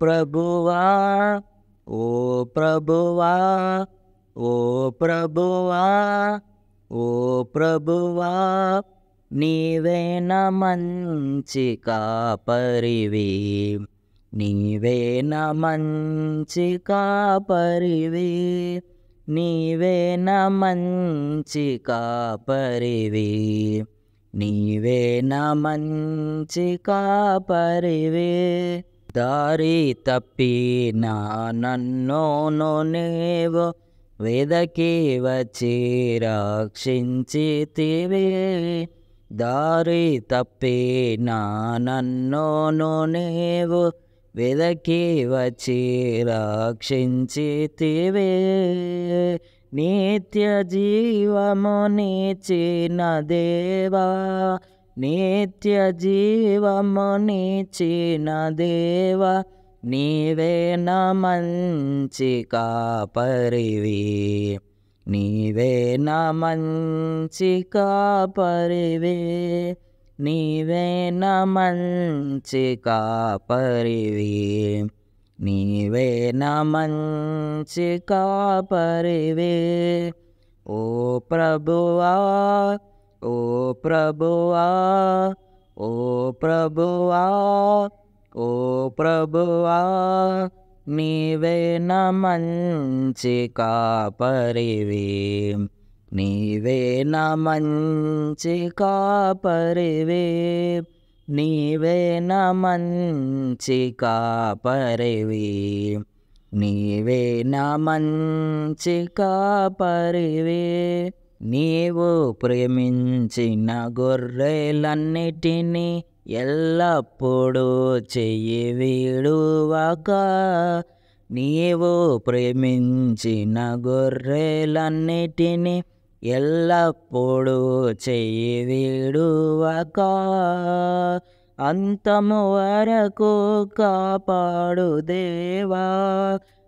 ప్రభువా ఓ ప్రభువా ఓ ప్రభువా ఓ ప్రభువా నీవేన మంచి కాపరివి నీవేన మంచి కాపరివి నీవేన మంచి కాపరివి నీవేన మంచి కాపరివి దారి తప్పిన నన్ను నీవు వెదకి వచ్చి రక్షించితివి దారి తప్పిన నన్ను నీవు వెదకి వచ్చి రక్షించితివి నిత్య జీవమునిచ్చిన దేవా నిత్య జీవమునిచ్చిన దేవా నీవేన మంచి కాపరివి నీవేన మంచి కాపరివి నీవేన మంచి కాపరివి నీవేన మంచి కాపరివి ఓ ప్రభువా ఓ ప్రభువా ఓ ప్రభువా ఓ ప్రభువా నీవేన మంచి కాపరివి నీవేన మంచి కాపరివి నీవేన మంచి కాపరివి నీవేన మంచి కాపరివి నీవు ప్రేమించిన గొర్రెలన్నిటినీ ఎల్లప్పుడూ చెయ్యి వీడువక నీవు ప్రేమించిన గొర్రెలన్నిటినీ ఎల్లప్పుడూ చెయ్యి వీడువక అంతము వరకు కాపాడు దేవా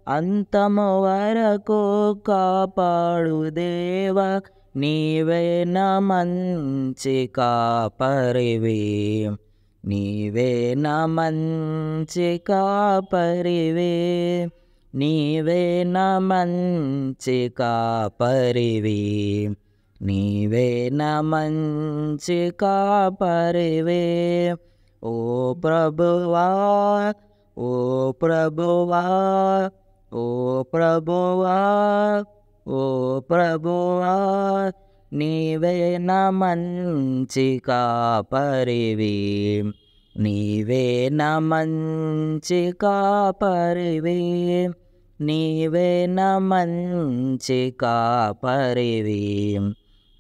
అంతము వరకు కాపాడు దేవా నీవేన మంచి కాపరివి నీవేన మంచి కాపరివి నీవేన మంచి కాపరివి నీవేన మంచి కాపరివి ఓ ప్రభువా ఓ ప్రభువా ఓ ప్రభువా ఓ ప్రభువా నీవేన మంచి కాపరివి నీవేన మంచి కాపరివి నీవేన మంచి కాపరివి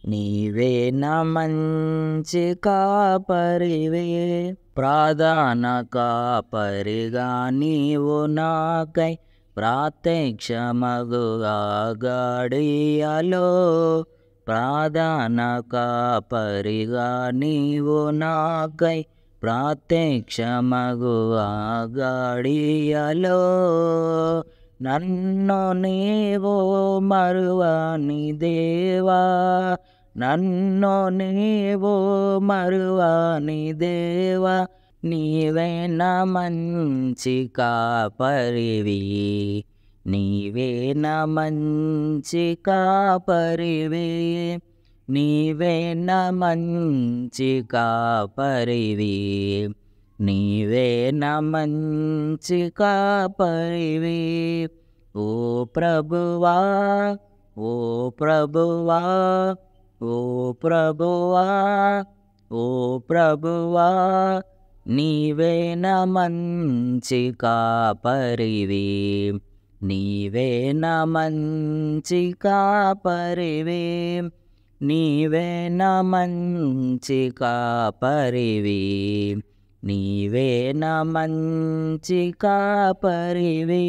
నీవేన మంచి కాపరివి ప్రధాన కాపరిగా నీవు నాకై ప్రత్యక్షమగుగా గడియలో ప్రధాన కాపరిగా నీవు నాకై ప్రత్యక్షమగుగా గడియలో నన్ను నీవు మరువని దేవా నన్ను నీవు మరువని దేవా నీవేన మంచి కాపరివి నీవేన మంచి కాపరివి నీవేన మంచి కాపరివి నీవేన మంచి కాపరివి ఓ ప్రభువా ఓ ప్రభువా ఓ ప్రభువా ఓ ప్రభువా నీవేన మంచి కాపరివి నీవేన మంచి కాపరివి నీవేన మంచి కాపరివి నీవేన మంచి కాపరివి